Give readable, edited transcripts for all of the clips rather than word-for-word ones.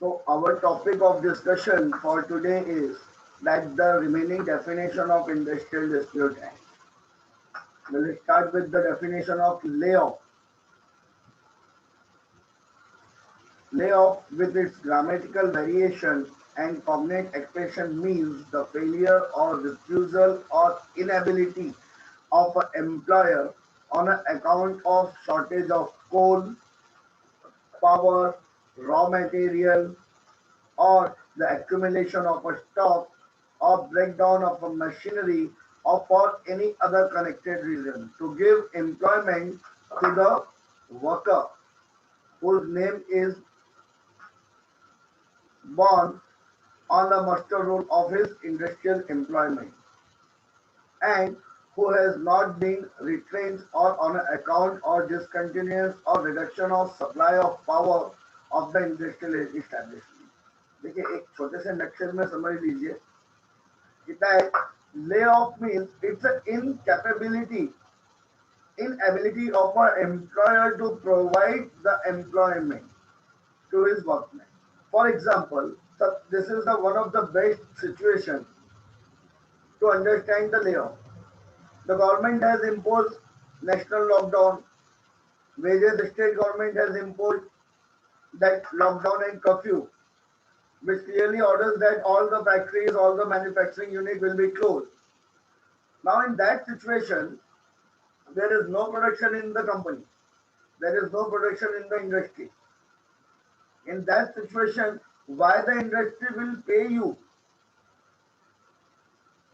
So our topic of discussion for today is that the remaining definition of industrial dispute act. We'll start with the definition of layoff. Layoff with its grammatical variation and cognate expression means the failure or refusal or inability of an employer on account of shortage of coal, power, raw material, or the accumulation of a stock or breakdown of a machinery or for any other connected reason to give employment to the worker whose name is born on the muster roll of his industrial employment and who has not been retrenched or on account or discontinuance or reduction of supply of power of the industrial establishment. देखिए एक छोटे से नक्शे में समझ लीजिए that layoff means it's an inability of an employer to provide the employment to his workmen. For example, so this is the one of the best situation to understand the layoff. The government has imposed national lockdown. Various state government has imposed that lockdown and curfew, which clearly orders that all the factories, all the manufacturing unit will be closed. Now, in that situation, there is no production in the company. There is no production in the industry. In that situation, why the industry will pay you?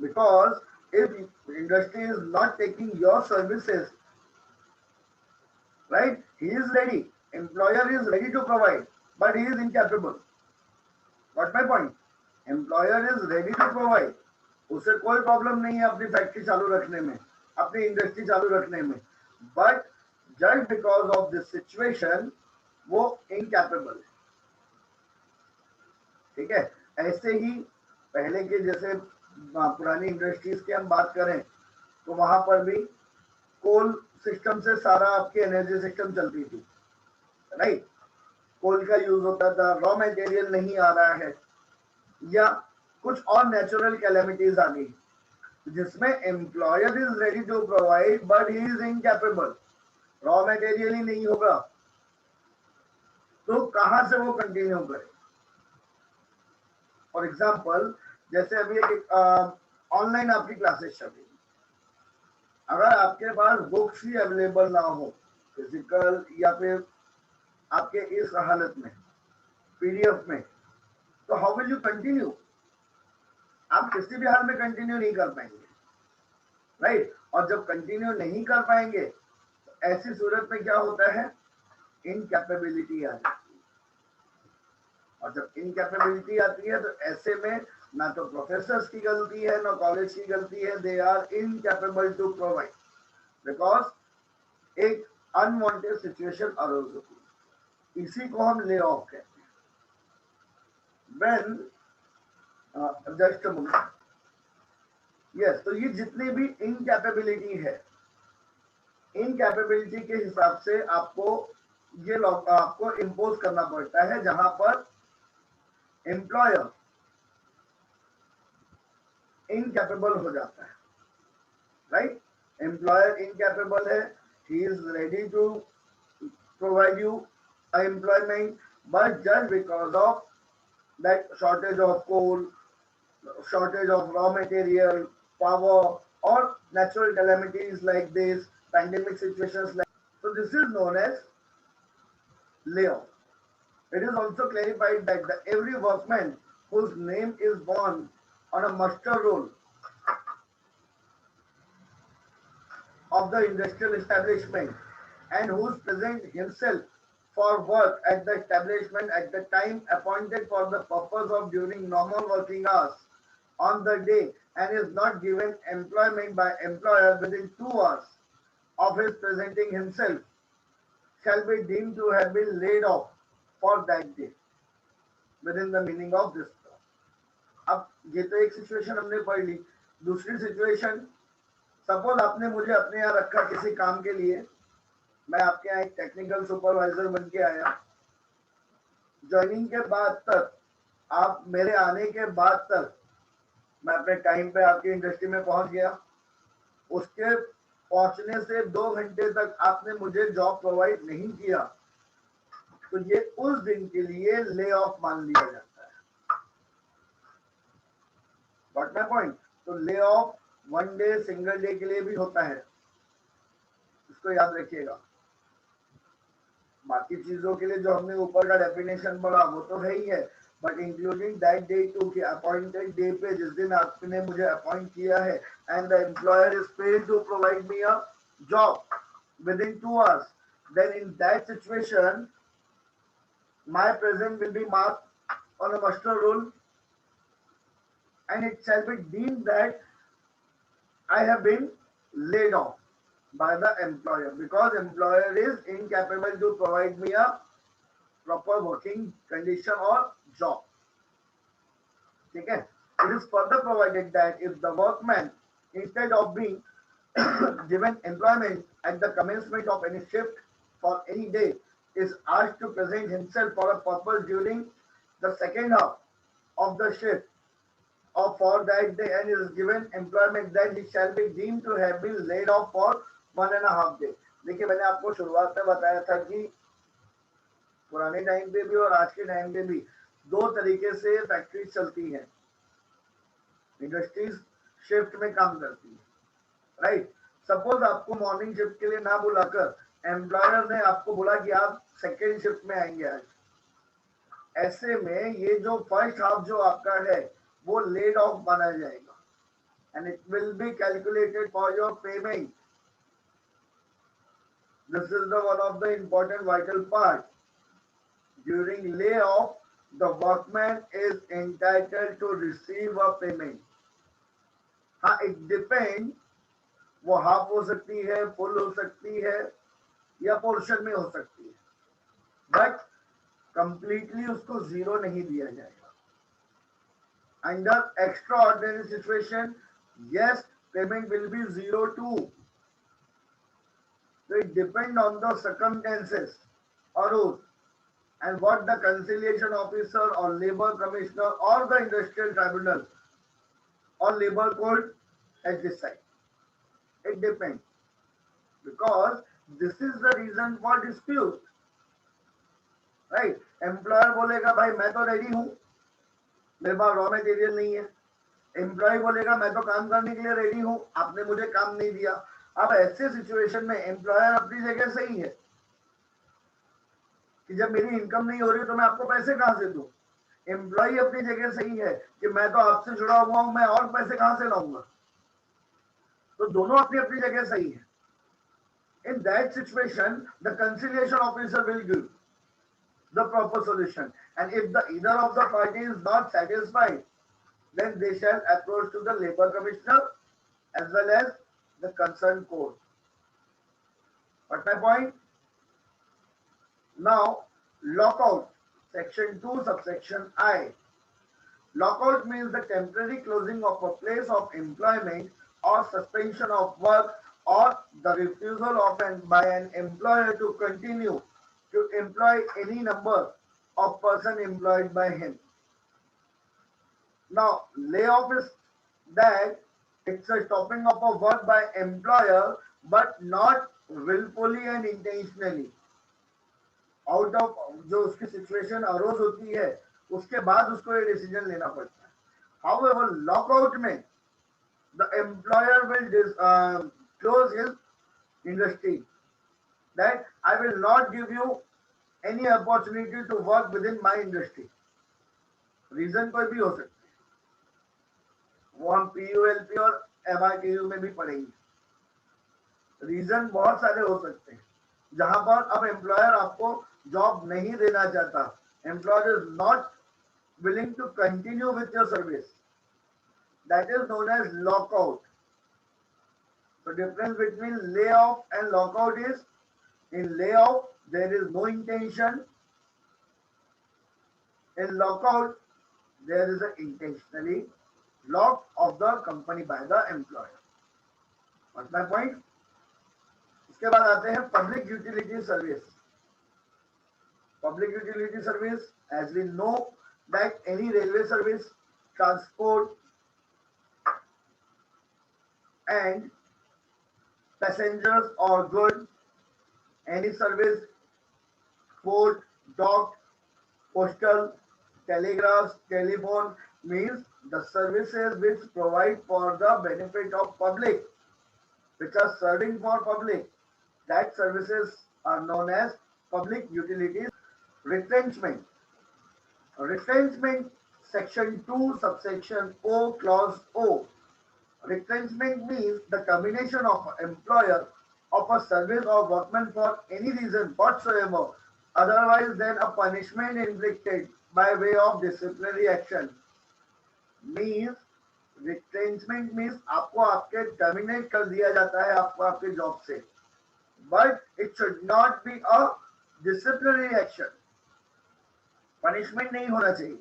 Because if industry is not taking your services, right? He is ready. Employer is ready to provide, but he is incapable. Got my point? Employer is ready to provide. उसे कोई problem नहीं है अपनी factory चालू रखने में, अपनी industry चालू रखने में, but just because of this situation वो इनकैपेबल है. ठीक है. ऐसे ही पहले के जैसे पुरानी इंडस्ट्रीज की हम बात करें तो वहां पर भी कोल सिस्टम से सारा आपकी एनर्जी सिस्टम चलती थी, राइट. कोल का यूज होता था, रॉ मटेरियल नहीं आ रहा है या कुछ और नेचुरल कैलेमिटीज आ गई जिसमें employer is ready to provide but he is incapable. Raw material ही नहीं होगा तो कहां से वो कंटिन्यू करे. फॉर एग्जाम्पल जैसे अभी एक ऑनलाइन आपकी क्लासेस चल रही, अगर आपके पास बुक्स ही अवेलेबल ना हो फिजिकल या फिर आपके इस हालत में पीडीएफ में, तो हाउ विल यू कंटिन्यू. आप किसी भी हाल में कंटिन्यू नहीं कर पाएंगे, राइट. और जब कंटिन्यू नहीं कर पाएंगे तो ऐसी सूरत में क्या होता है, इनकैपेबिलिटी आ जाती है. और जब इनकैपेबिलिटी आती है तो ऐसे में ना तो प्रोफेसर्स की गलती है ना कॉलेज की गलती है. They are incapable to provide because एक अनवांटेड सिचुएशन अरोज होती है. इसी को हम ले ऑफ कहते हैं. व्हेन जस्ट यस, तो ये जितनी भी इनकैपेबिलिटी है, इनकैपेबिलिटी के हिसाब से आपको ये आपको इम्पोज करना पड़ता है जहां पर एम्प्लॉयर इनकैपेबल हो जाता है, राइट. एम्प्लॉयर इनकैपेबल है, he is ready to provide you employment, but just because of that shortage of coal, shortage of raw material, power, or natural calamities like this, pandemic situations like. So this is known as layoff. It is also clarified that every workman whose name is born on a muster roll of the industrial establishment and who is present himself for work at the establishment at the time appointed for the purpose of during normal working hours on the day and is not given employment by employer within 2 hours of his presenting himself shall be deemed to have been laid off for that day within the meaning of this law. अब ये तो एक situation हमने पढ़ ली. दूसरी situation, suppose आपने मुझे अपने यहाँ रखा किसी काम के लिए, मैं आपके यहाँ एक टेक्निकल सुपरवाइजर बन के आया ज्वाइनिंग के बाद तक, आप मेरे आने के बाद तक मैं अपने टाइम पे आपकी इंडस्ट्री में पहुंच गया, उसके पहुंचने से 2 घंटे तक आपने मुझे जॉब प्रोवाइड नहीं किया, तो ये उस दिन के लिए ले ऑफ मान लिया जाता है। What my point? तो lay off 1 day single day के लिए भी होता है, इसको याद रखिएगा। बाकी चीजों के लिए जो हमने ऊपर का डेफिनेशन पढ़ा वो तो है ही है, but including that day too कि अपॉइंटेड डे पे जिस दिन आपने मुझे अपॉइंट किया है and the employer is paid to provide me a job within 2 hours, then in that situation my presence will be marked on a muster roll and it shall be deemed that I have been laid off by the employer because employer is incapable to provide me a proper working condition or job. Okay? It is further provided that if the workman, instead of being given employment at the commencement of any shift for any day, is asked to present himself for a purpose during the second half of the shift or for that day and is given employment, then he shall be deemed to have been laid off for 1.5 day. देखिए मैंने आपको शुरुआत में बताया था कि पुराने time पे भी और आज के टाइम पे भी दो तरीके से फैक्ट्री चलती है, इंडस्ट्रीज शिफ्ट में काम करती है, राइट। सपोज आपको मॉर्निंग शिफ्ट के लिए ना बुलाकर एम्प्लॉयर ने आपको बोला कि आप सेकेंड शिफ्ट में आएंगे आज, ऐसे में ये जो फर्स्ट हाफ जो आपका है वो लेड ऑफ माना जाएगा and it will be calculated for your payment. This is the one of the important vital part. During lay off the workman is entitled to receive a payment. हाँ, it depend, वो half हो सकती है, full हो सकती है या portion में हो सकती है, बट कंप्लीटली उसको जीरो नहीं दिया जाएगा। Under extra ordinary situation, yes, payment will be zero too. So it depends on the circumstances or rules and what the conciliation officer or labor commissioner or the industrial tribunal or labor court has decided. It depends because this is the reason for dispute, right? Employer बोलेगा भाई मैं तो ready हूं, मेरे पास raw material नहीं है। Employ बोलेगा मैं तो काम करने के लिए रेडी हूं, आपने मुझे काम नहीं दिया। अब ऐसे सिचुएशन में एम्प्लॉयर अपनी जगह सही है कि जब मेरी इनकम नहीं हो रही तो मैं आपको पैसे कहां से दूं। एम्प्लॉय अपनी जगह सही है कि मैं तो आपसे जुड़ा हुआ हूं, मैं और पैसे कहां से लाऊंगा। तो दोनों अपनी अपनी जगह सही है। In that situation, the conciliation officer will give the proper solution, and if the either of the party is not satisfied, then they shall approach to the labor commissioner as well as the concerned court. But my point? Now, lockout, section 2, subsection I. Lockout means the temporary closing of a place of employment or suspension of work or the refusal of by an employer to continue to employ any number of person employed by him. Now, layoff is that it's a stopping of a work by employer, but not willfully and intentionally. Out of जो उसकी situation arose होती है उसके बाद उसको ये decision लेना पड़ता है। हाउएवर लॉकआउट में the employer will close his industry, that I will not give you any opportunity to work within my industry. Reason कोई भी हो सकता है, वो हम पीयूएलपी और एमआईटीयू में भी पढ़ेंगे। रीजन बहुत सारे हो सकते हैं जहां पर अब एम्प्लॉयर आपको जॉब नहीं देना चाहता, employer is not willing to continue with your service, that is known as lockout. The difference between lay off and lockout is in lay off there is no intention, in lockout there is a intentionally lock off the company by the employer. What's my point? इसके बाद आते हैं public utility service. Public utility service, as we know that any railway service, transport and passengers or goods, any service, port, dock, postal, telegraphs, telephone means the services which provide for the benefit of public, which are serving for public. That services are known as public utilities. Retrenchment. Retrenchment, section 2, subsection O, clause O. Retrenchment means the termination of an employer of a service or workman for any reason whatsoever, otherwise than a punishment inflicted by way of disciplinary action. Means retrenchment means आपको आपके terminate कर दिया जाता है आपको आपके job से, but it should not be a disciplinary action. Punishment नहीं होना चाहिए,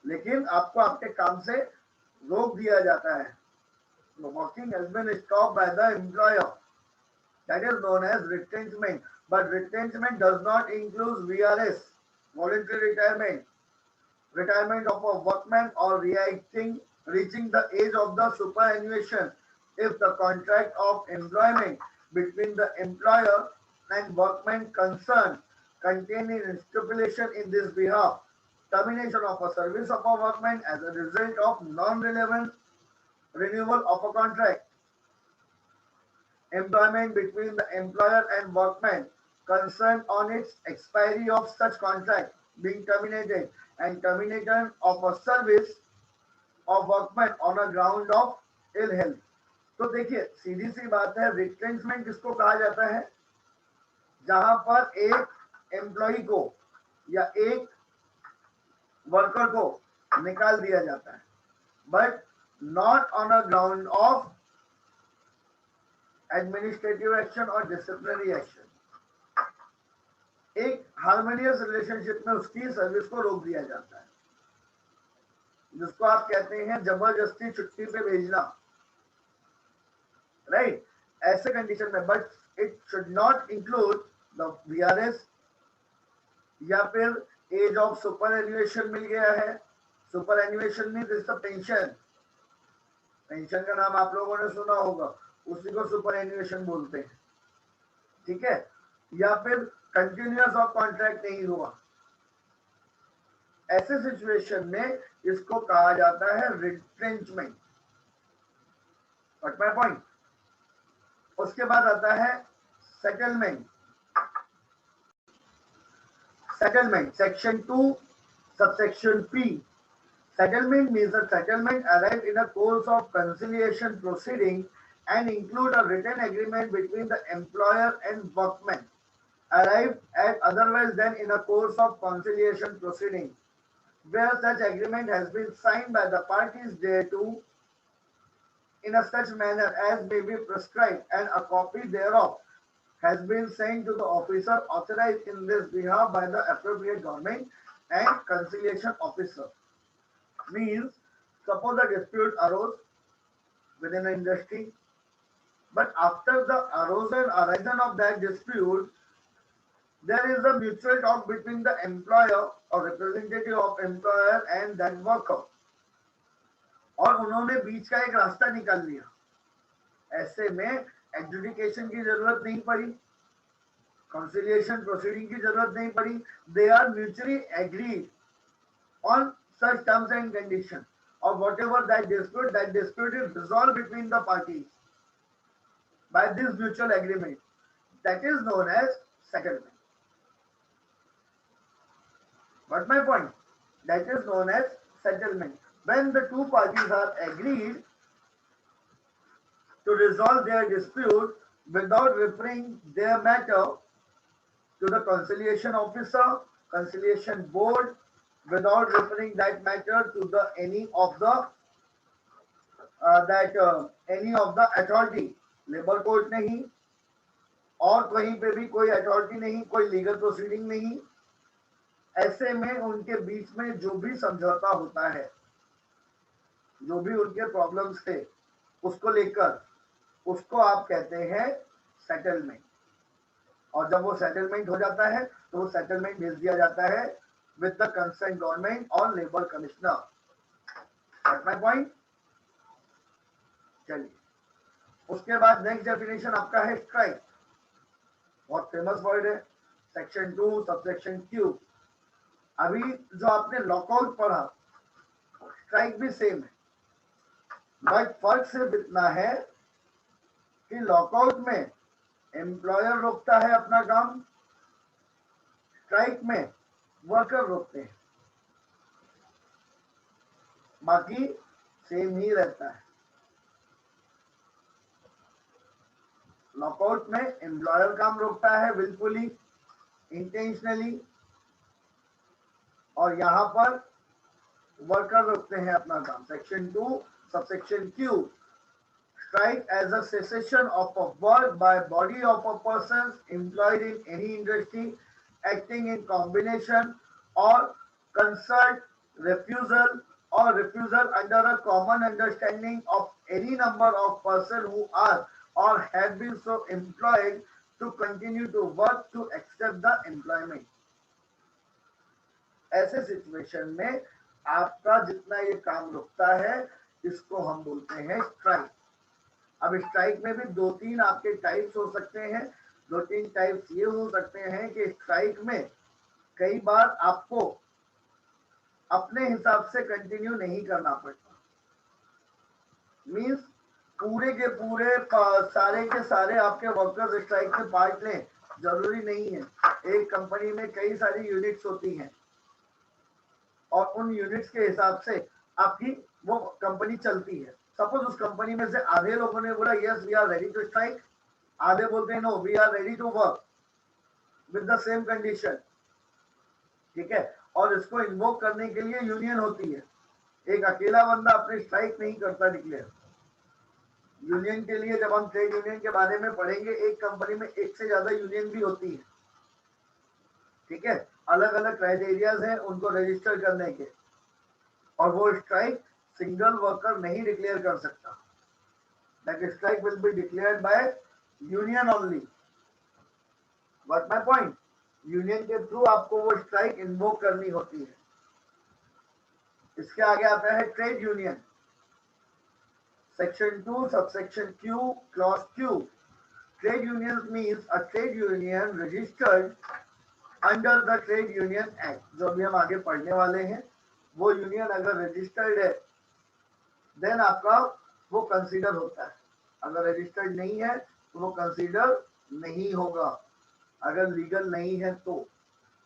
लेकिन आपको आपके काम से रोक दिया जाता है. Working has been stopped by the employer. That is known as retrenchment. But retrenchment does not include VRS, voluntary retirement, retirement of a workman or reaching the age of the superannuation if the contract of employment between the employer and workman concerned containing stipulation in this behalf, termination of a service of a workman as a result of non-relevant renewal of a contract, employment between the employer and workman concerned on its expiry of such contract being terminated, and termination of a service of workman on a ground of ill health. तो देखिए सीधी सी बात है, retrenchment किसको कहा जाता है? जहां पर एक एम्प्लॉय को या एक वर्कर को निकाल दिया जाता है, but not on a ground of administrative action और डिसिप्लिनरी एक्शन. एक हार्मोनियस रिलेशनशिप में उसकी सर्विस को रोक दिया जाता है, जिसको आप कहते हैं जबरदस्ती छुट्टी पे भेजना, राइट? ऐसे कंडीशन में, but it should not include the VRS या फिर एज ऑफ सुपर एन्युएशन मिल गया है. Superannuation means it's a pension. Pension का नाम आप लोगों ने सुना होगा, उसी को सुपर एन्युएशन बोलते हैं, ठीक है? या फिर कंटिन्यूअस ऑफ कॉन्ट्रैक्ट नहीं हुआ, ऐसे सिचुएशन में इसको कहा जाता है रिट्रेंचमेंट. What my point? उसके बाद आता है settlement. Settlement, section 2, subsection P. Settlement means a settlement arrived in a course of conciliation proceeding and include a written agreement between the employer and workman, arrived at otherwise than in a course of conciliation proceeding, where such agreement has been signed by the parties thereto in a such manner as may be prescribed, and a copy thereof has been sent to the officer authorized in this behalf by the appropriate government and conciliation officer. Means, suppose a dispute arose within an industry, but after the arisen of that dispute, there is a mutual talk between the employer or representative of employer and that worker, और उन्होंने बीच का एक रास्ता निकाल लिया. ऐसे में adjudication की जरूरत नहीं पड़ी, कंसिलिएशन प्रोसीडिंग की जरूरत नहीं पड़ी. They are mutually agreed on such terms and condition, और whatever that dispute is resolve between the parties by this mutual agreement. That is known as settlement. What my point? That is known as settlement. When the two parties are agreed to resolve their dispute without referring their matter to the conciliation officer, conciliation board, without referring that matter to the any of the authority, labor court नहीं, और कहीं पे भी कोई authority नहीं, कोई legal proceeding नहीं. ऐसे में उनके बीच में जो भी समझौता होता है, जो भी उनके प्रॉब्लम्स थे उसको लेकर, उसको आप कहते हैं सेटलमेंट. और जब वो सेटलमेंट हो जाता है तो सेटलमेंट भेज दिया जाता है विद द कंसर्न गवर्नमेंट और लेबर कमिश्नर। My point. चलिए, उसके बाद नेक्स्ट डेफिनेशन आपका है स्ट्राइक। बहुत फेमस वर्ड है, सेक्शन 2 सबसेक्शन क्यू। अभी जो आपने लॉकआउट पढ़ा, स्ट्राइक भी सेम है, बट फर्क सिर्फ इतना है कि लॉकआउट में एम्प्लॉयर रोकता है अपना काम, स्ट्राइक में वर्कर रोकते हैं, बाकी सेम ही रहता है। लॉकआउट में एम्प्लॉयर काम रोकता है विलफुली, इंटेंशनली, और यहां पर वर्कर रोकते हैं अपना काम। Section 2 subsection Q, strike as a cessation of a work by body of a person employed in any industry acting in combination or concert refusal under a common understanding of any number of persons who are or have been so employed to continue to work to accept the employment। ऐसे situation में आपका जितना ये काम रुकता है, इसको हम बोलते हैं स्ट्राइक। अब स्ट्राइक में भी दो तीन आपके टाइप्स हो सकते हैं। दो तीन टाइप्स ये हो सकते हैं कि स्ट्राइक में कई बार आपको अपने हिसाब से कंटिन्यू नहीं करना पड़ता, मींस पूरे के पूरे सारे के सारे आपके वर्कर्स स्ट्राइक में पार्ट लें, जरूरी नहीं है। एक कंपनी में कई सारी यूनिट्स होती हैं और उन यूनिट्स के हिसाब से आपकी वो कंपनी चलती है। सपोज उस कंपनी में से आधे लोगों ने बोला yes we are ready to strike, आधे बोलते हैं no we are ready to work with the same condition, ठीक है। और इसको इन्वोक करने के लिए यूनियन होती है। एक अकेला बंदा अपने स्ट्राइक नहीं करता डिक्लेयर। यूनियन के लिए जब हम ट्रेड यूनियन के बारे में पढ़ेंगे, एक कंपनी में एक से ज्यादा यूनियन भी होती है, ठीक है। अलग अलग क्राइटेरियाज हैं उनको रजिस्टर करने के, और वो स्ट्राइक सिंगल वर्कर नहीं डिक्लेयर कर सकता। That strike will be declared by union only. What my point, union के थ्रू आपको वो स्ट्राइक इन्वोक करनी होती है। इसके आगे आता है trade union, section 2 subsection Q clause Q. Trade union means a trade union registered under the trade union act. जो अभी हम आगे पढ़ने वाले हैं, वो यूनियन अगर रजिस्टर्ड है देन आपका वो कंसीडर होता है। अगर रजिस्टर्ड नहीं है तो वो कंसीडर नहीं होगा, अगर लीगल नहीं है तो।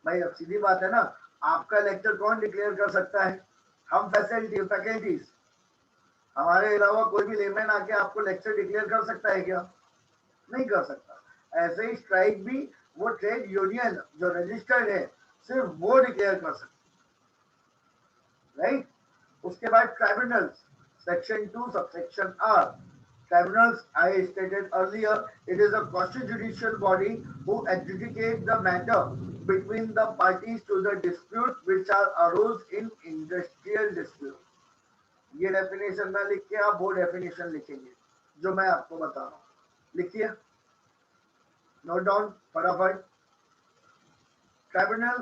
भाई अब सीधी बात है ना, आपका लेक्चर कौन डिक्लेयर कर सकता है? हम फैकल्टीज, हमारे अलावा कोई भी लेमैन आके आपको लेक्चर डिक्लेयर कर सकता है क्या? नहीं कर सकता। ऐसे ही स्ट्राइक भी वो ट्रेड यूनियन जो रजिस्टर्ड है सिर्फ वो डिक्लेयर कर सकता है, राइट। उसके बाद tribunals, section 2 subsection R. Tribunals, I stated earlier, it is a quasi-judicial body who adjudicate the matter between the parties to the dispute which are arose in industrial dispute। ये definition ना लिख के आप वो definition लिखेंगे जो मैं आपको बता रहा हूँ। लिखिए, नोट डाउन फटाफट। Tribunal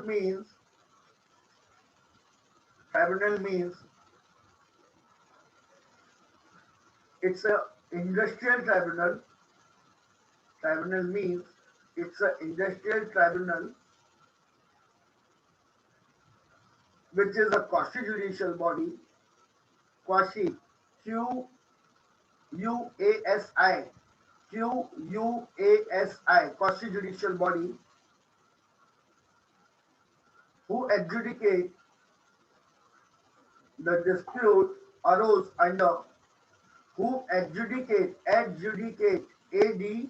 means it's a industrial tribunal। Tribunal means it's an industrial tribunal which is a quasi-judicial body, quasi, Q-U-A-S-I, Q-U-A-S-I, quasi-judicial body who adjudicate the dispute arose under, who adjudicate, A-D-J-U-C-I-T-A,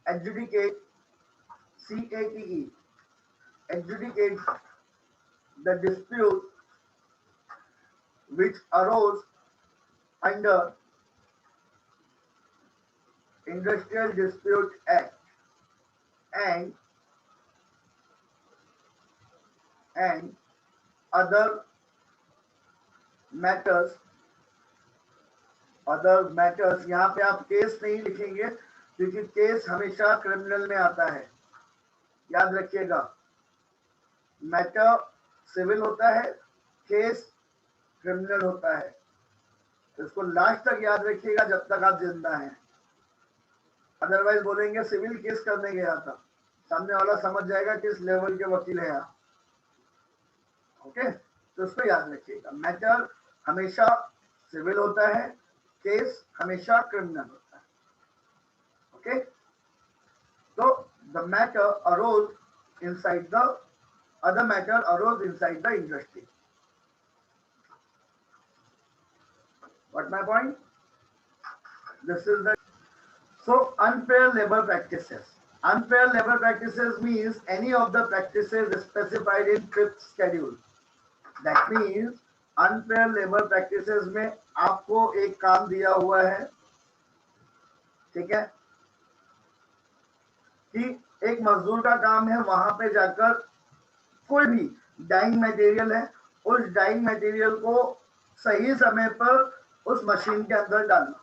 adjudicate, C-A-T-E, adjudicate the dispute which arose under Industrial Dispute Act and other matters other matters, यहाँ पे आप case नहीं लिखेंगे क्योंकि case हमेशा criminal में आता है, याद रखिएगा। मैटर सिविल होता है, केस क्रिमिनल होता है। इसको लास्ट तक याद रखिएगा जब तक आप जिंदा हैं, अदरवाइज बोलेंगे सिविल केस करने गया था, सामने वाला समझ जाएगा किस लेवल के वकील है आप। ओके, तो उसको याद रखिएगा, मैटर हमेशा सिविल होता है, केस हमेशा क्रिमिनल होता है। ओके, तो the matter arose inside the other matter arose inside the industry. What my point? This is the so unfair labor practices. Unfair labor practices means any of the practices specified in fifth schedule. That means unfair labor practices में आपको एक काम दिया हुआ है, ठीक है, कि एक मजदूर का काम है वहां पे जाकर कोई भी डाइंग मटेरियल है, उस डाइंग मटेरियल को सही समय पर उस मशीन के अंदर डालना,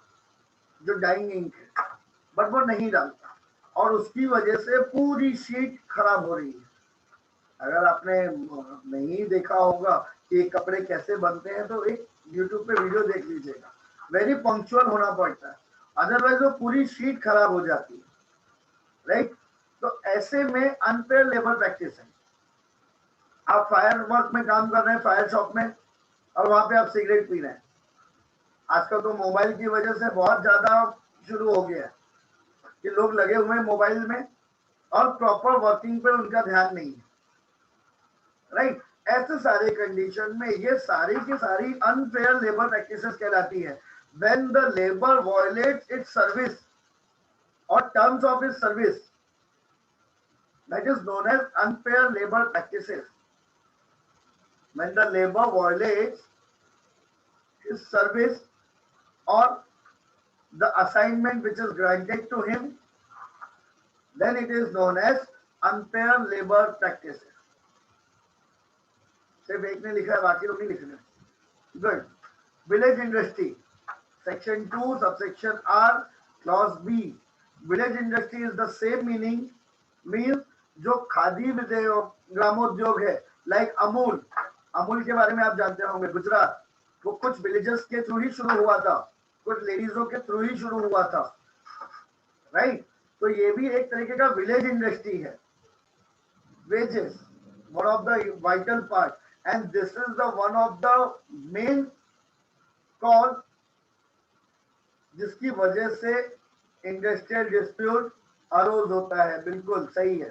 जो डाइंग इंक है, बट वो नहीं डालता और उसकी वजह से पूरी शीट खराब हो रही है। अगर आपने नहीं देखा होगा कि कपड़े कैसे बनते हैं तो एक यूट्यूब पे वीडियो देख लीजिएगा। वेरी पंक्चुअल होना पड़ता है, अदरवाइज वो पूरी शीट खराब हो जाती है, राइट। तो ऐसे में अनफेयर लेबर प्रैक्टिस है। आप फायर वर्क में काम कर रहे हैं, फायर शॉप में, और वहां पे आप सिगरेट पी रहे हैं। आजकल तो मोबाइल की वजह से बहुत ज्यादा शुरू हो गया है कि लोग लगे हुए हैं मोबाइल में और प्रॉपर वर्किंग पे उनका ध्यान नहीं है, राइट। ऐसे सारे कंडीशन में ये सारी की सारी अनफेयर लेबर प्रैक्टिसेस कहलाती है। When the labour violates its service और terms of its service, that is known as unfair labour practices. When the labor violates his service or the assignment which is granted to him, then it is known as unfair labor practices. सिर्फ एक ने लिखा है, बाकी लोग नहीं लिख रहे। Good. Village industry, section 2 subsection R clause B। Village industry is the same meaning, means जो खादी ग्रामोद्योग है, लाइक अमूल। अमूल के बारे में आप जानते होंगे, गुजरात, वो कुछ विलेजेस के थ्रू ही शुरू हुआ था, कुछ लेडीजों के थ्रू ही शुरू हुआ था, राइट। तो ये भी एक तरीके का विलेज इंडस्ट्री है। Wages one of the vital part, and this is the one of the main cause जिसकी वजह से इंडस्ट्रियल डिस्प्यूट अरोज होता है। बिल्कुल सही है,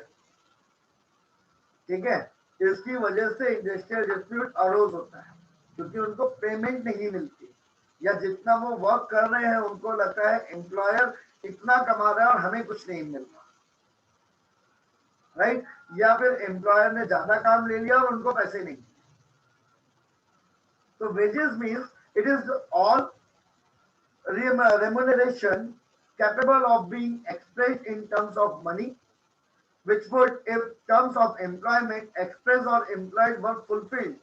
ठीक है, इसकी वजह से इंडस्ट्रियल डिस्प्यूट अरोज होता है क्योंकि उनको पेमेंट नहीं मिलती, या जितना वो वर्क कर रहे हैं उनको लगता है एम्प्लॉयर इतना कमा रहा है और हमें कुछ नहीं मिल रहा, राइट। या फिर एम्प्लॉयर ने ज्यादा काम ले लिया और उनको पैसे नहीं। तो wages means it is all remuneration capable of being expressed in terms of money, which would, if terms of employment expressed or implied were fulfilled,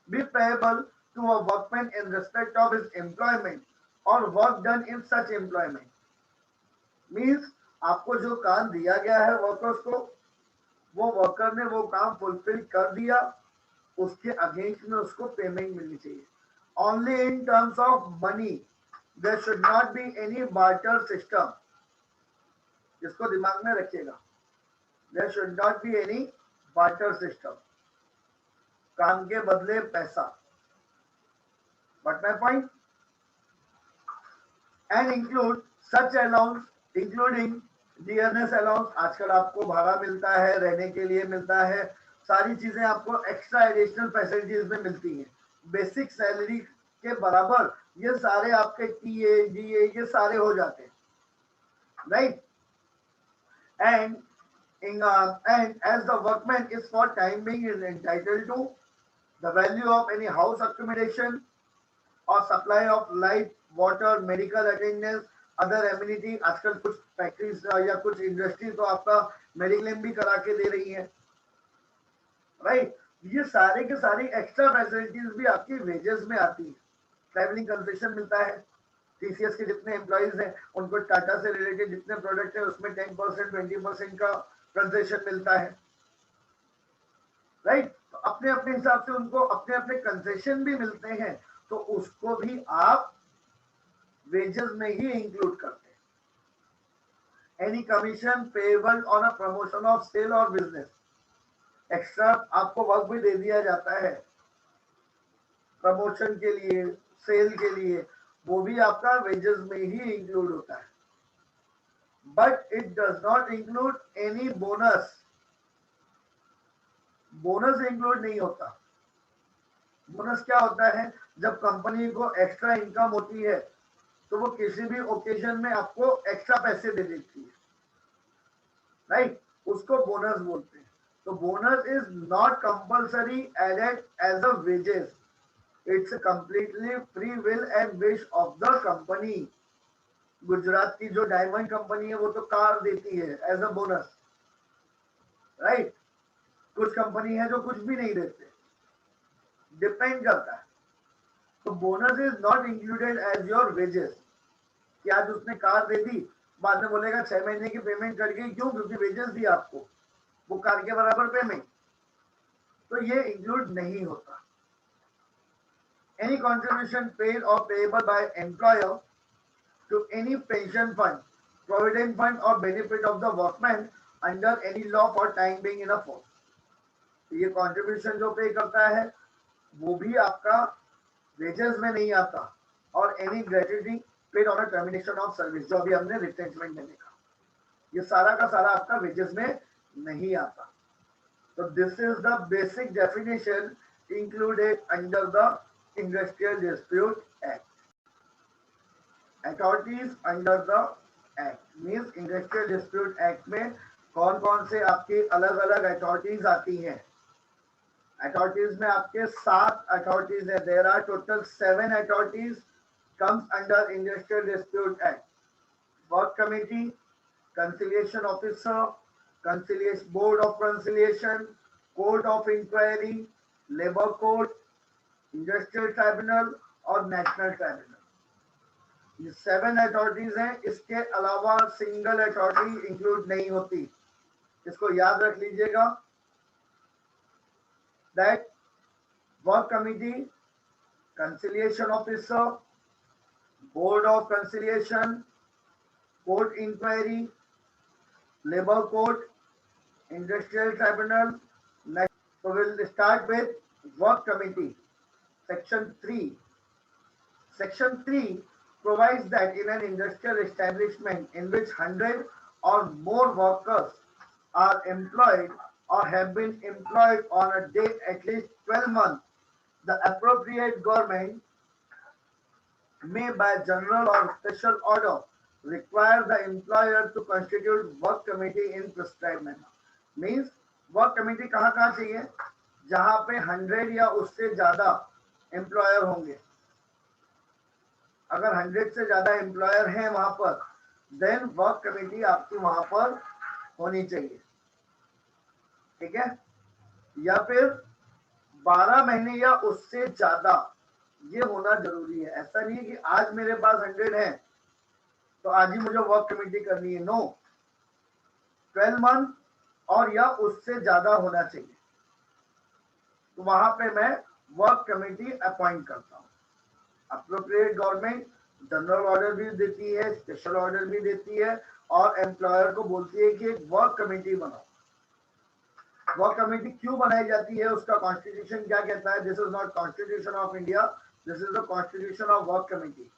be payable to a workman in respect of his employment or work done in such employment. Means आपको जो काम दिया गया है workers को, वो worker ने वो काम फुलफिल कर दिया, उसके अगेंस्ट में उसको पेमेंट मिलनी चाहिए। Only in terms of money, there should not be any barter system. इसको दिमाग में रखिएगा, there should not be any barter system, काम के बदले पैसा। But my point, and include such allowance, including dearness allowance, आजकल आपको भाड़ा मिलता है, रहने के लिए मिलता है, सारी चीजें आपको एक्स्ट्रा एडिशनल फैसिलिटीज में मिलती हैं। बेसिक सैलरी के बराबर ये सारे आपके टीए डीए ये सारे हो जाते हैं, right. and as the workman is for time being is entitled to the value of any house accommodation or supply of light, water, medical attendance, other amenity। आजकल कुछ फैक्ट्रीज या कुछ इंडस्ट्री तो आपका मेडिक्लेम भी करा के दे रही है, राइट। ये सारे के सारी एक्स्ट्रा फैसिलिटीज भी आपकी वेजेस में आती है। ट्रैवलिंग कंसेशन मिलता है, टीसीएस के जितने एम्प्लॉइज हैं उनको टाटा से रिलेटेड जितने प्रोडक्ट है उसमें 10% 20% का कंसेशन मिलता है, राइट। तो अपने अपने हिसाब से उनको अपने अपने कंसेशन भी मिलते हैं, तो उसको भी आप वेजेस में ही इंक्लूड करते हैं। Any commission payable on a promotion of sale और बिजनेस, एक्स्ट्रा आपको वर्क भी दे दिया जाता है प्रमोशन के लिए, सेल के लिए, वो भी आपका वेजेस में ही इंक्लूड होता है। But it does not include any bonus, bonus include नहीं होता। बोनस क्या होता है, जब कंपनी को एक्स्ट्रा इनकम होती है तो वो किसी भी ओकेजन में आपको एक्स्ट्रा पैसे दे देती है, राइट, उसको बोनस बोलते हैं। तो bonus is not compulsory added as a wages, it's completely free will and wish of the company. Gujarat की जो डायमंड कंपनी है वो तो कार देती है एज अ बोनस, राइट। कुछ कंपनी है जो कुछ भी नहीं देते, डिपेंड करता है। तो bonus is not included as your wages, कि आज उसने कार दे दी, बाद में बोलेगा 6 महीने की पेमेंट कट गई, क्यों? क्योंकि वेजेस दी आपको, वो कार के बराबर पेमेंट, तो ये इंक्लूड नहीं होता। एनी कंट्रीब्यूशन पेड और payable by employer to any pension fund, provident fund or benefit of the workman under any law for time being in a force। ये कंट्रीब्यूशन जो पे करता है वो भी आपका वेजेस में नहीं आता, और any gratuity paid on a termination of service, जो अभी हमने रिटेंचमेंट में देखा, ये सारा का सारा आपका वेजेस में नहीं आता। तो this is the basic definition included under the industrial dispute act. Authorities under the act means industrial dispute act में कौन कौन से आपके अलग अलग अथॉरिटीज आती हैं। अथॉरिटीज में आपके 7 अथॉरिटीज है, there are total 7 authorities comes under industrial dispute act. Work committee, conciliation officer, conciliation board of conciliation, court of inquiry, labour court, industrial tribunal और नेशनल ट्राइब्यूनल। ये 7 अथॉरिटीज हैं, इसके अलावा सिंगल अथॉरिटी इंक्लूड नहीं होती। इसको याद रख लीजिएगा that work committee, conciliation officer, board of conciliation, court inquiry, labour court, industrial tribunal. So we'll start with work committee. Section 3. Section 3 provides that in an industrial establishment in which 100 or more workers are employed or have been employed on a day at least 12 months, the appropriate government may by general or special order require the employer to constitute work committee in prescribed manner. Means work committee कहाँ कहाँ चाहिए, जहां पे 100 या उससे ज्यादा employer होंगे। अगर 100 से ज्यादा एम्प्लॉयर हैं वहां पर, देन वर्क कमेटी आपकी वहां पर होनी चाहिए, ठीक है। या फिर 12 महीने या उससे ज्यादा, ये होना जरूरी है। ऐसा नहीं है कि आज मेरे पास 100 है तो आज ही मुझे वर्क कमेटी करनी है, नो। 12 मंथ और या उससे ज्यादा होना चाहिए, तो वहां पे मैं वर्क कमेटी अपॉइंट करता हूं। अप्रोप्रिएट गवर्नमेंट जनरल ऑर्डर भी देती है, स्पेशल ऑर्डर भी देती है, और एम्प्लॉयर को बोलती है कि एक वर्क कमेटी बनाओ। वर्क कमेटी क्यों बनाई जाती है, उसका कॉन्स्टिट्यूशन क्या कहता है? This is not constitution of India, this is the constitution of work committee,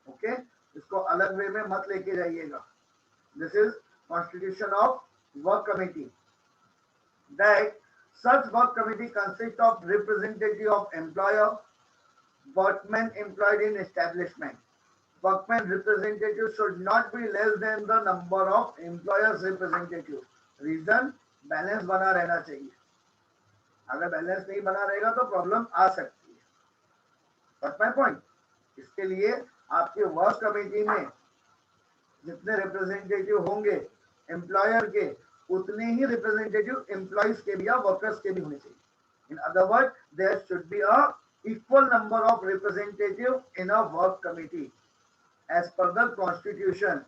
okay. इसको अलग वे में मत लेके जाइएगा। This is constitution of work committee, that such work committee consists of representative of employer, workmen employed in establishment. Workmen representative should not be less than the number of employers representative. Reason, balance बना रहना चाहिए। अगर balance नहीं बना रहेगा तो problem आ सकती है। Got my point? इसके लिए आपके वर्क कमेटी में जितने रिप्रेजेंटेटिव होंगे एम्प्लॉयर के, उतने ही रिप्रेजेंटेटिव एम्प्लॉइज के भी या वर्कर्स के भी होने चाहिए। In other word, there should be a equal number of representative in a work committee. as per the constitution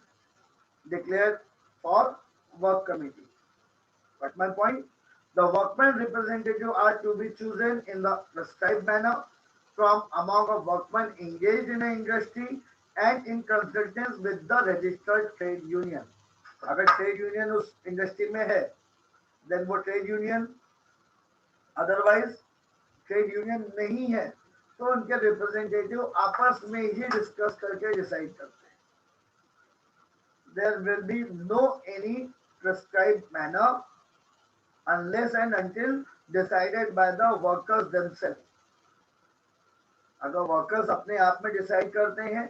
declared for work committee. But my point, the workmen representative are to be chosen in the prescribed manner from among of workmen engaged in an industry and in consultance with the registered trade union. अगर trade union उस industry में है, then वो trade union, otherwise trade union नहीं है तो उनके representative आपस में ही डिस्कस करके डिसाइड करते हैं. There will be no any prescribed manner unless and until decided by the workers themselves. अगर वर्कर्स अपने आप में डिसाइड करते हैं,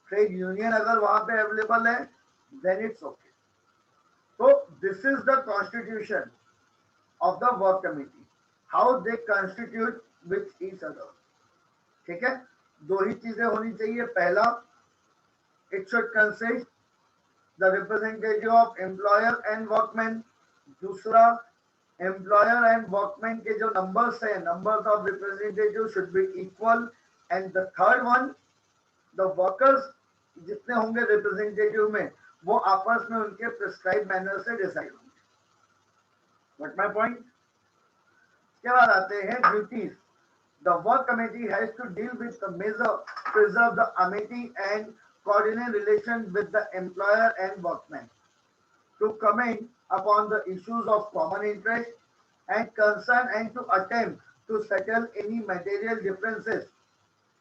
ट्रेड यूनियन अगर वहां पे अवेलेबल है, then it's okay. So this is the constitution of the work committee, how they constitute with each other. ठीक है, दो ही चीजें होनी चाहिए. पहला, it should consist the representative of employer and workmen. दूसरा, एम्प्लॉयर एंड वर्कमैन के जो नंबर्स है, numbers of representative should be equal. And the third one, the workers जितने होंगे रिप्रेजेंटेटिव में, वो आपस में उनके प्रिस्क्राइब मैनर से डिसाइड होंगे. What my point. इसके बाद आते हैं duties. The work committee has to deal with the major preserve the amity and coordinate relation with the employer and workman, to comment upon the issues of common interest and concern and to attempt to settle any material differences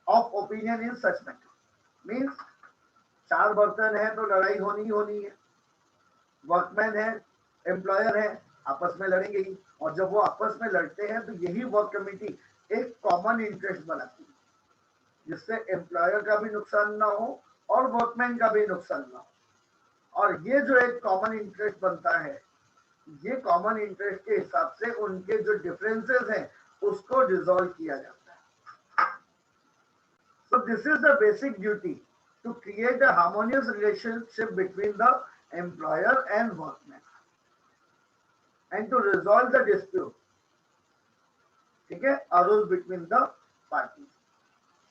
of opinion in such matter. Means चार बर्तन है तो लड़ाई होनी होनी है. Workman है, employer है, आपस में लड़ेंगे ही. और जब वो आपस में लड़ते हैं तो यही वर्क कमेटी एक कॉमन इंटरेस्ट बनाती है, जिससे एम्प्लॉयर का भी नुकसान ना हो और वर्कमैन का भी नुकसान ना हो. और ये जो एक कॉमन इंटरेस्ट बनता है, ये कॉमन इंटरेस्ट के हिसाब से उनके जो डिफरेंसेस हैं उसको डिसॉल्व किया जाता है. So this is the basic duty to create a harmonious relationship between the employer and workman and to resolve the dispute. ठीक है, अरोज बिटवीन द पार्टीज.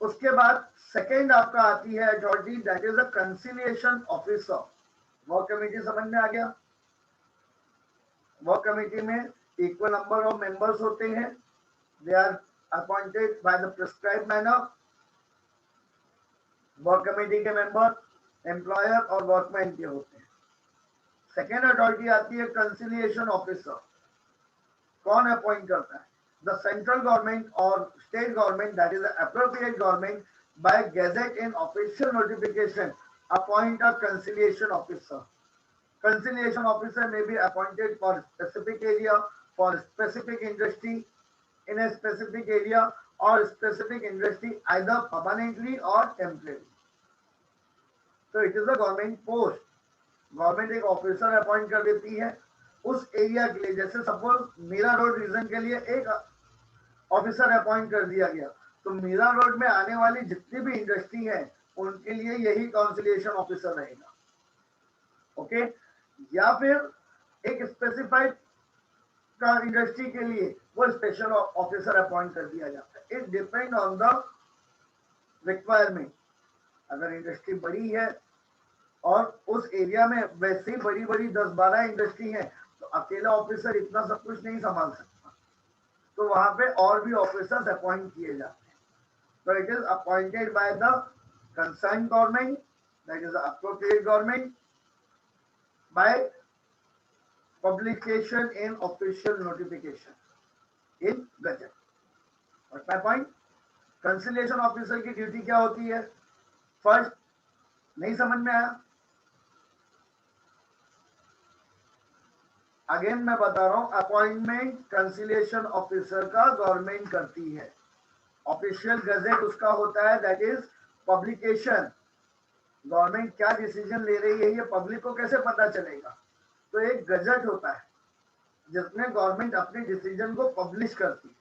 उसके बाद सेकेंड आपका आती है authority, that is a conciliation officer. Work committee समझ में आ गया. वर्क कमेटी में इक्वल नंबर ऑफ मेंबर्स होते हैं. They are appointed by the prescribed manner. Work committee के मेंबर एम्प्लॉयर और वर्कमैन के होते हैं. सेकेंड अथॉरिटी आती है कंसिलिएशन ऑफिसर. कौन अपॉइंट करता है? द सेंट्रल गवर्नमेंट और state government, that is the appropriate government, by gazette in official notification appoint a conciliation officer. Conciliation officer may be appointed for specific area, for specific industry, in a specific area or specific industry, either permanently or temporarily. So it is a government post. Government एक officer appoint कर देती है उस area के लिए. जैसे suppose Meera road reason के लिए एक ऑफिसर अपॉइंट कर दिया गया, तो मीरा रोड में आने वाली जितनी भी इंडस्ट्री है उनके लिए यही काउंसिलिएशन ऑफिसर रहेगा. ओके. या फिर एक स्पेसिफाइड का इंडस्ट्री के लिए वो स्पेशल ऑफिसर अपॉइंट कर दिया जाता है. It depend on the requirement. अगर इंडस्ट्री बड़ी है और उस एरिया में वैसे ही बड़ी बड़ी 10-12 इंडस्ट्री है तो अकेला ऑफिसर इतना सब कुछ नहीं संभाल सकता, तो वहां पे और भी ऑफिसर्स अपॉइंट किए जाते हैं. तो it is appointed by the concerned government, that is the appropriate government, by publication in official notification in Gazette. What's my point? Conciliation officer की ड्यूटी क्या होती है? फर्स्ट, नहीं समझ में आया? अगेन मैं बता रहा हूं, अपॉइंटमेंट कंसिलिएशन ऑफिसर का गवर्नमेंट करती है. ऑफिशियल गजेट उसका होता है, दैट इज पब्लिकेशन. गवर्नमेंट क्या डिसीजन ले रही है ये पब्लिक को कैसे पता चलेगा? तो एक गजट होता है जिसमें गवर्नमेंट अपने डिसीजन को पब्लिश करती है.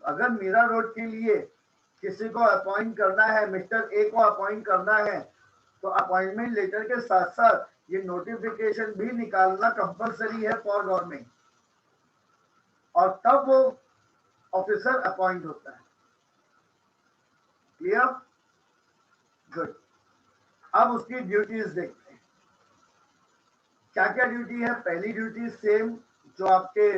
अगर मीरा रोड के लिए किसी को अपॉइंट करना है, मिस्टर ए को अपॉइंट करना है, तो अपॉइंटमेंट लेटर के साथ साथ ये नोटिफिकेशन भी निकालना कंपलसरी है फॉर गवर्नमेंट, और तब वो ऑफिसर अपॉइंट होता है. क्लियर? गुड. अब उसकी ड्यूटीज देखते हैं, क्या क्या ड्यूटी है। पहली ड्यूटी सेम जो आपके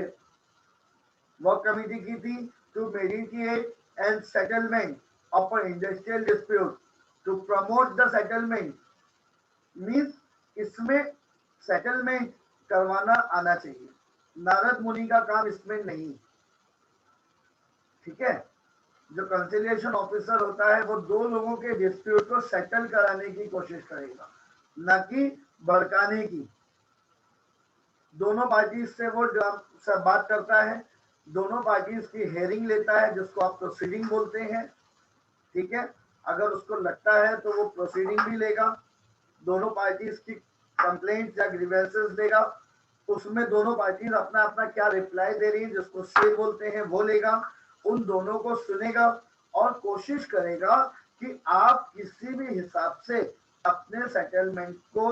वर्क कमिटी की थी, to meditate and settlement of a industrial dispute, to promote the settlement. Means इसमें सेटलमेंट करवाना आना चाहिए, नारद मुनि का काम इसमें नहीं। ठीक है, जो कंसिलिएशन ऑफिसर होता है वो दो लोगों के डिस्प्यूट को सेटल कराने की कोशिश करेगा, न कि भड़काने की। दोनों पार्टीज से वो सब बात करता है, दोनों पार्टीज की हेयरिंग लेता है, जिसको आप प्रोसीडिंग बोलते हैं। ठीक है, अगर उसको लगता है तो वो प्रोसीडिंग भी लेगा, दोनों पार्टीज की कंप्लेंट या ग्रीवेंसेस देगा, उसमें दोनों पार्टीज अपना अपना क्या रिप्लाई दे रही है, जिसको से बोलते हैं, वो लेगा, उन दोनों को सुनेगा और कोशिश करेगा कि आप किसी भी हिसाब से अपने सेटलमेंट को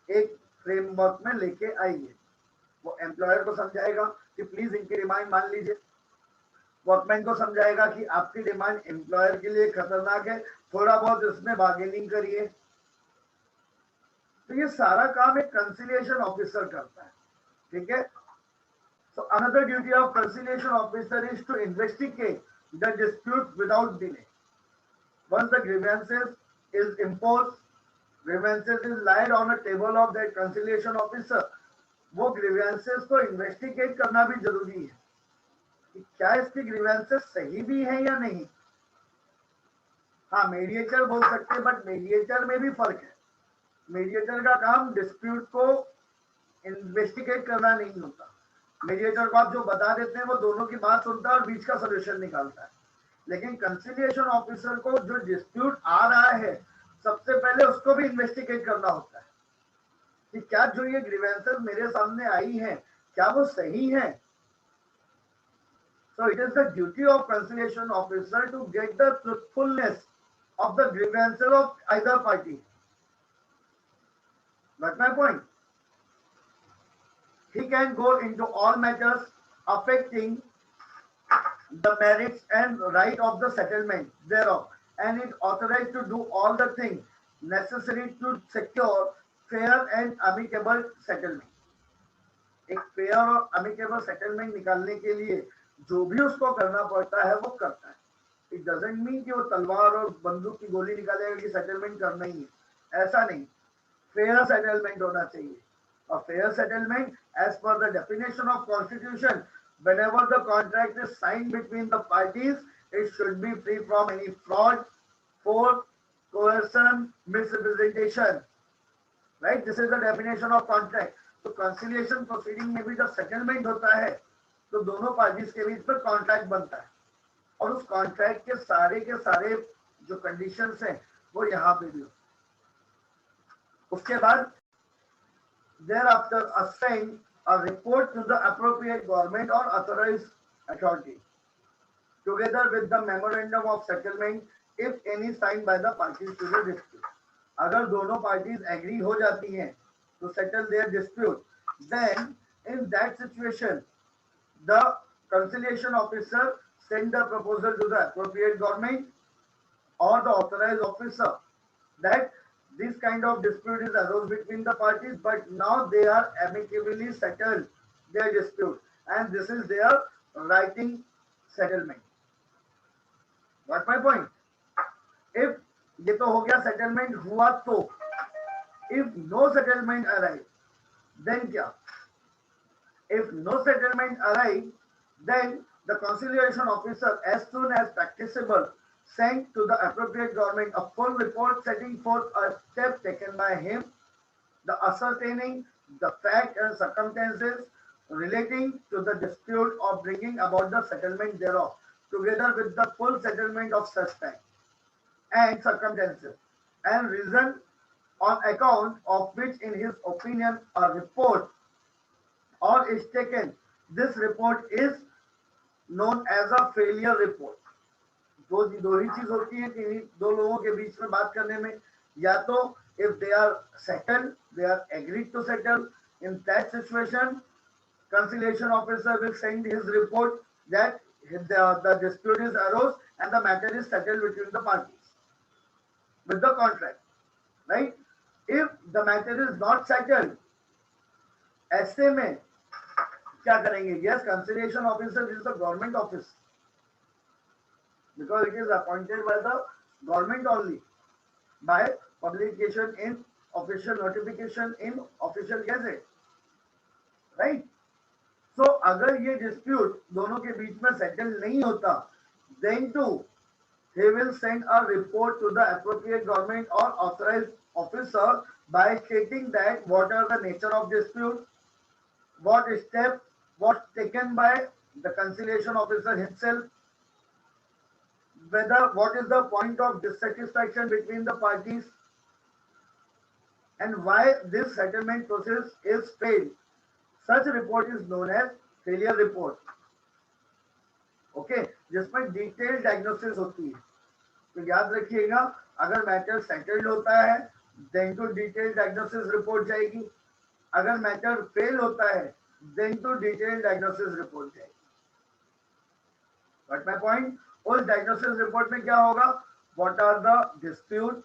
एक फ्रेमवर्क में लेके आइए। वो एम्प्लॉयर को समझाएगा कि प्लीज इनकी डिमांड मान लीजिए, वर्कमैन को समझाएगा कि आपकी डिमांड एम्प्लॉयर के लिए खतरनाक है, थोड़ा बहुत इसमें बार्गेनिंग करिए। तो ये सारा काम एक कंसिलिएशन ऑफिसर करता है। ठीक है, so another duty of conciliation officer is to investigate the dispute without delay. Once the grievances is imposed, grievances is laid on a table of that conciliation officer, वो ग्रीवेंसेस को investigate करना भी जरूरी है कि क्या इसकी ग्रीवेंसेस सही भी है या नहीं। हाँ, मीडिएटर बोल सकते हैं, बट मीडिएटर में भी फर्क है। मीडिएटर का काम डिस्प्यूट को इन्वेस्टिगेट करना नहीं होता। मीडिएटर को आप जो बता देते हैं वो दोनों की बात सुनता है और बीच का सोल्यूशन निकालता है। लेकिन कंसिलिएशन ऑफिसर को जो डिस्प्यूट आ रहा है, सबसे पहले उसको भी इन्वेस्टिगेट करना होता है कि क्या जो ये ग्रीवेंसेस मेरे सामने आई है, क्या वो सही है। So it is the duty of conciliation officer to get the truthfulness of the grievances of either party. That's my point. He can go into all matters affecting the merits and right of the settlement thereof, and is authorized to do all the things necessary to secure fair and amicable settlement. एक fair और अमिकेबल settlement निकालने के लिए जो भी उसको करना पड़ता है वो करता है। इट डजंट मीन कि वो तलवार और बंदूक की गोली निकालेगा कि सेटलमेंट करना ही है, ऐसा नहीं। फेयर सेटलमेंट होना चाहिए, और fair settlement as per the definition of constitution, whenever the contract is signed between the parties, it should be free from any fraud, force, coercion, misrepresentation. Right? This is the definition of contract. तो conciliation proceeding में भी जब settlement होता है तो दोनों parties के बीच में कॉन्ट्रैक्ट बनता है, और उस कॉन्ट्रैक्ट के सारे जो कंडीशंस हैं वो यहाँ पे भी। उसके बाद thereafter assign a report to the appropriate government or authorized authority together with the memorandum of settlement if any signed by the parties to the dispute. अगर दोनों पार्टीज एग्री हो जाती हैं to settle their dispute, then in that situation the conciliation officer send the proposal to the appropriate government or the authorized officer that this kind of dispute is arose between the parties, but now they are amicably settled their dispute, and this is their writing settlement. Got my point? If ये तो हो गया settlement हुआ तो, if no settlement arrive, then क्या? If no settlement arrive, then the conciliation officer, as soon as practicable, sent to the appropriate government a full report setting forth a step taken by him, the ascertaining the fact and circumstances relating to the dispute or bringing about the settlement thereof, together with the full settlement of such fact and circumstances, and reason on account of which in his opinion a report or is taken. This report is known as a failure report. दो ही चीज होती है कि दो लोगों के बीच में बात करने में, या तो if they are settled, they are agreed to settle, in that situation conciliation officer will send his report that the dispute is arose and the matter is settled between the parties with the contract. Right. If the matter is not settled, ऐसे में क्या करेंगे? Yes, conciliation officer is the government office, because it is appointed by the government only, by publication in official notification in official gazette, right. So अगर ये dispute दोनों के बीच में settle नहीं होता, then to he will send a report to the appropriate government or authorized officer by stating that what are the nature of dispute, what step was taken by the conciliation officer himself, whether what is the point of dissatisfaction between the parties, and why this settlement process is failed. Such report is known as failure report. Okay, जिसमें detail diagnosis होती है. तो याद रखिएगा, अगर matter settled होता है then to detail diagnosis report जाएगी, अगर मैटर फेल होता है then to detail diagnosis report जाएगी. बट माय पॉइंट, उस डायग्नोसिस रिपोर्ट में क्या होगा? What are the dispute,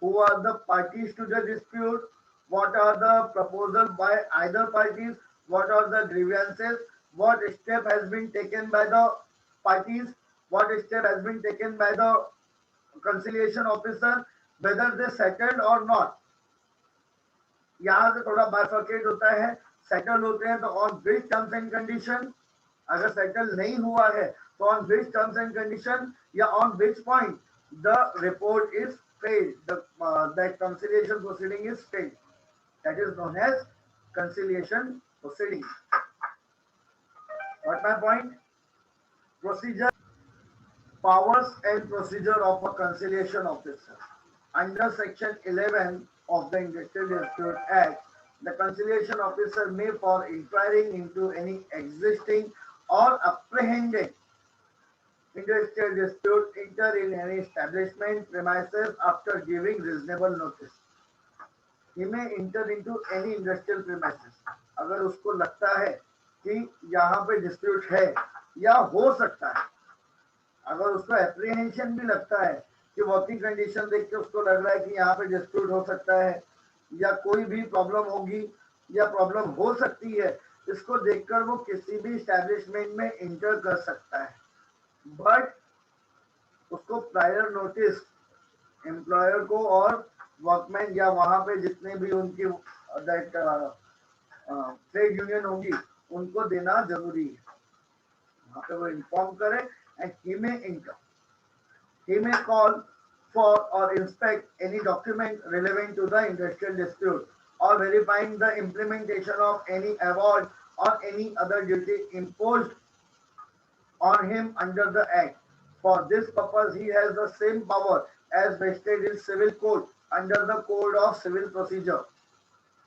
who are the parties to the dispute, what are the proposal by either parties, what are the grievances, what step has been taken by the parties, what step has been taken by the conciliation officer, whether they settled or not. यहाँ से थोड़ा bifurcate होता है. Settle होते हैं तो on which terms and condition, अगर settle नहीं हुआ है तो on which terms and condition, या on which point the report is failed, the conciliation proceeding is failed. That is known as conciliation proceeding. What my point? Procedure, powers and procedure of a conciliation officer. Under Section 11 of the Industrial Dispute Act, the conciliation officer may, for inquiring into any existing or apprehended industrial dispute, enter in any establishment premises after giving reasonable notice. He may enter into any industrial premises. अगर उसको लगता है कि यहाँ पे dispute है या हो सकता है, अगर उसको एप्रीहेंशन भी लगता है कि वर्किंग कंडीशन देख के उसको लग रहा है कि यहाँ पे डिस्प्यूट हो सकता है या कोई भी प्रॉब्लम होगी या प्रॉब्लम हो सकती है, इसको देखकर वो किसी भी एस्टैब्लिशमेंट में इंटर कर सकता है. बट उसको प्रायर नोटिस एम्प्लॉयर को और वर्कमैन या वहां पे जितने भी उनकी ट्रेड यूनियन होगी उनको देना जरूरी है. वहां पे वो इन्फॉर्म करे and he may call for or inspect any document relevant to the industrial dispute or verifying the implementation of any award or any other duty imposed on him under the act. For this purpose he has the same power as vested in civil code under the code of civil procedure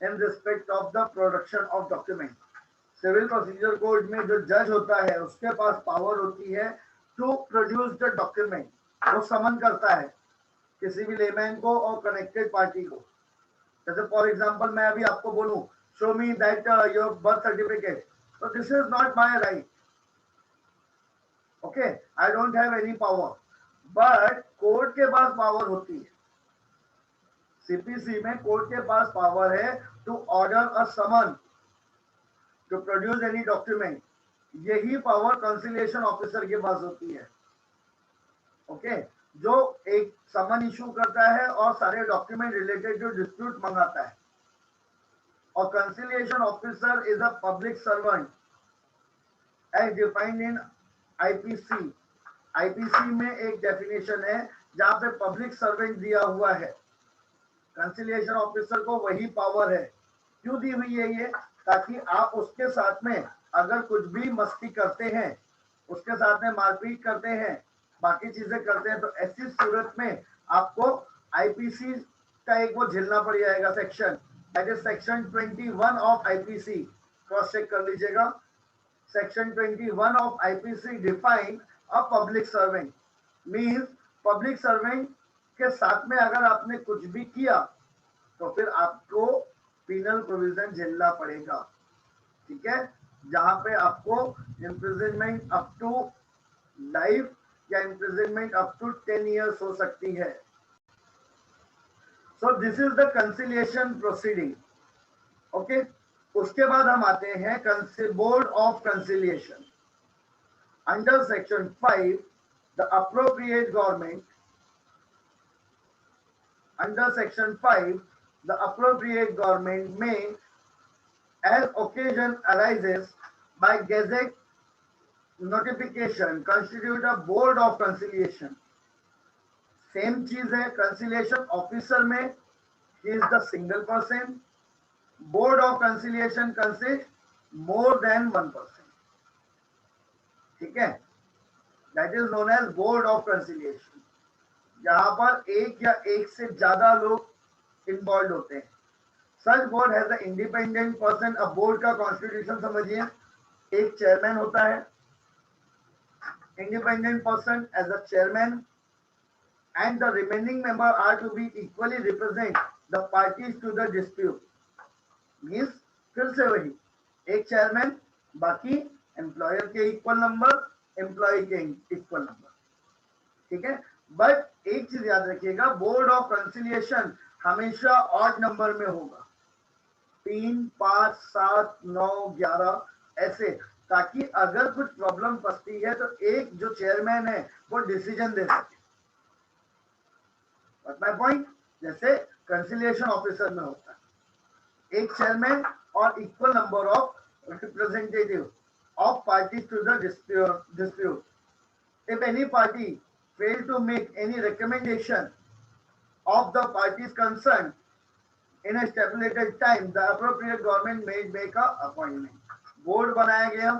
in respect of the production of document. Civil procedure code में जो जज होता है उसके पास power होती है to produce the document. वो समन करता है किसी भी लेमैन को और कनेक्टेड पार्टी को. जैसे फॉर एग्जांपल मैं अभी आपको बोलूं, show me that your birth certificate, तो this is not my right. Okay, I don't have any power, but court के पास पावर होती है. सीपीसी में कोर्ट के पास पावर है to order a summon to produce any document. यही पावर कंसिलिएशन ऑफिसर के पास होती है. ओके, जो एक समन इशू करता है और सारे डॉक्यूमेंट रिलेटेड टू डिस्प्यूट मंगाता है. और conciliation officer is a public servant as defined in IPC. IPC में एक डेफिनेशन है जहां पे पब्लिक सर्वेंट दिया हुआ है. कंसिलिएशन ऑफिसर को वही पावर है. क्यों दी हुई है ये? ताकि आप उसके साथ में अगर कुछ भी मस्ती करते हैं, उसके साथ में मारपीट करते हैं, बाकी चीजें करते हैं, तो ऐसी सूरत में आपको आईपीसी का एक वो झेलना पड़ जाएगा section, that is section 21 of IPC. Cross check कर लीजिएगा. Section 21 of IPC define a public servant. Means public servant के साथ में अगर आपने कुछ भी किया तो फिर आपको पीनल प्रोविजन झेलना पड़ेगा. ठीक है, जहां पे आपको इम्प्रिजनमेंट अप टू लाइफ या इम्प्रिजनमेंट अप टू 10 इयर्स हो सकती है. So this is the conciliation proceeding. Okay, उसके बाद हम आते हैं board of conciliation. Under section 5 the appropriate government, under section 5 the appropriate government may, as occasion arises, by gazette notification constitute a board of conciliation। Same चीज है, conciliation officer में he is the single person, board of conciliation consist more than one person. ठीक है, that is known as board of conciliation, जहां पर एक या एक से ज्यादा लोग इन्वॉल्व होते हैं। Such board has a independent person. अब बोर्ड का कॉन्स्टिट्यूशन समझिए, एक चेयरमैन होता है, independent person as a chairman, and the remaining members are to be equally represent the parties to the dispute। Means फिर से वही, एक चेयरमैन, बाकी एम्प्लॉयर के इक्वल नंबर, एम्प्लॉय के इक्वल नंबर। ठीक है, बट एक चीज याद रखिएगा, बोर्ड ऑफ कंसिलिएशन हमेशा ऑड नंबर में होगा, 3, 5, 7, 9, 11 ऐसे, ताकि अगर कुछ प्रॉब्लम फंसती है तो एक जो चेयरमैन है वो डिसीजन दे सके। माय पॉइंट, जैसे कंसिलिएशन ऑफिसर में होता है एक चेयरमैन और equal number of representative of parties to the dispute. If any party fail to make any recommendation of the parties concern in a stipulated time, the appropriate government may make a appointment। Board बनाया गया,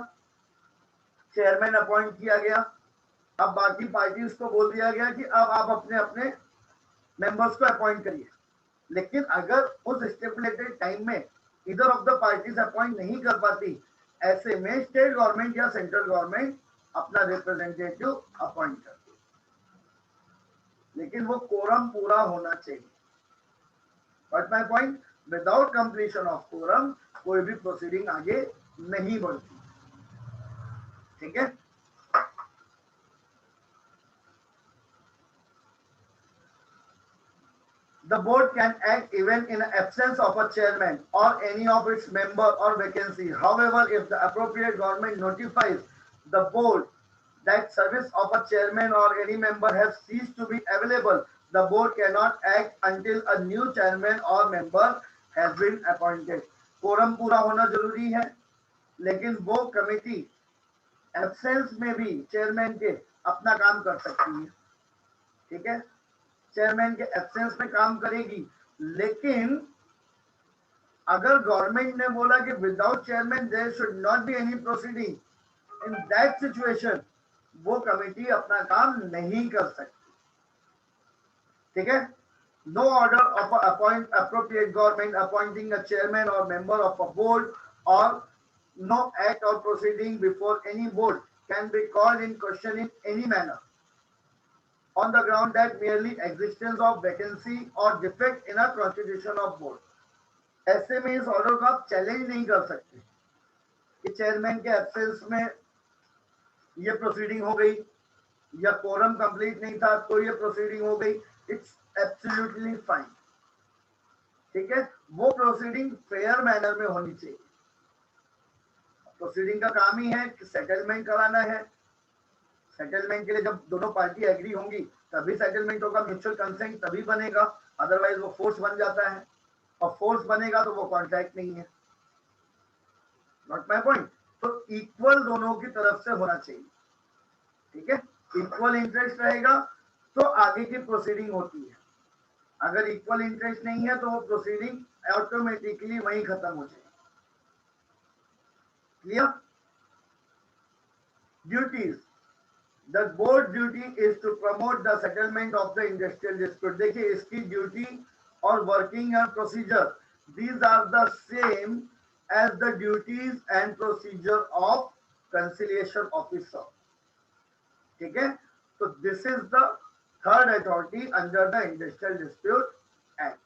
chairman appoint किया गया, अब बाकी parties को बोल दिया गया कि अब आप अपने अपने मेंबर्स को अपॉइंट करिए। लेकिन अगर उस स्टिपुलेटेड टाइम में इधर ऑफ द पार्टीज अपॉइंट नहीं कर पाती, ऐसे में स्टेट गवर्नमेंट या सेंट्रल गवर्नमेंट अपना रिप्रेजेंटेटिव अपॉइंट करती है, लेकिन वो कोरम पूरा होना चाहिए। But my point, without completion of quorum कोई भी प्रोसीडिंग आगे नहीं बढ़ती। ठीक है, the board can act even in absence of a chairman or any of its member or vacancy। However, if the appropriate government notifies the board that service of a chairman or any member has ceased to be available, the board cannot act until a new chairman or member has been appointed। Quorum पूरा होना जरूरी है, लेकिन वो committee absence में भी chairman के अपना काम कर सकती है। ठीक है, चेयरमैन के एब्सेंस में काम करेगी, लेकिन अगर गवर्नमेंट ने बोला कि without chairman there should not be any proceeding, in that situation वो कमेटी अपना काम नहीं कर सकती। ठीक है, no order of appoint appropriate government appointing a chairman और मेंबर ऑफ अ बोर्ड और no act or proceeding before any board can be called in question in any manner on the ground that merely existence of vacancy or defect in a constitution of board। ऐसे में इस order को आप challenge नहीं कर सकते कि chairman के एब्सेंस में ये प्रोसीडिंग हो गई या कोरम कंप्लीट नहीं था तो ये प्रोसीडिंग हो गई। It's absolutely fine. ठीक है, वो प्रोसीडिंग फेयर मैनर में होनी चाहिए। प्रोसीडिंग का काम ही है कि सेटलमेंट कराना है। सेटलमेंट के लिए जब दोनों पार्टी एग्री होंगी तभी सेटलमेंट होगा, म्यूचुअल कंसेंट तभी बनेगा, अदरवाइज वो फोर्स बन जाता है, और फोर्स बनेगा तो वो कॉन्ट्रैक्ट नहीं है। Not my point. तो इक्वल दोनों की तरफ से होना चाहिए। ठीक है, इक्वल इंटरेस्ट रहेगा तो आगे की प्रोसीडिंग होती है। अगर इक्वल इंटरेस्ट नहीं है तो वो प्रोसीडिंग ऑटोमेटिकली वहीं खत्म हो जाएगी। Clear? Duties, the board duty is to promote the settlement of the industrial dispute। देखिए, इसकी ड्यूटी और working and procedure, these are the same as the duties and procedure of conciliation officer। ठीक है, तो this is the third authority under the industrial dispute act।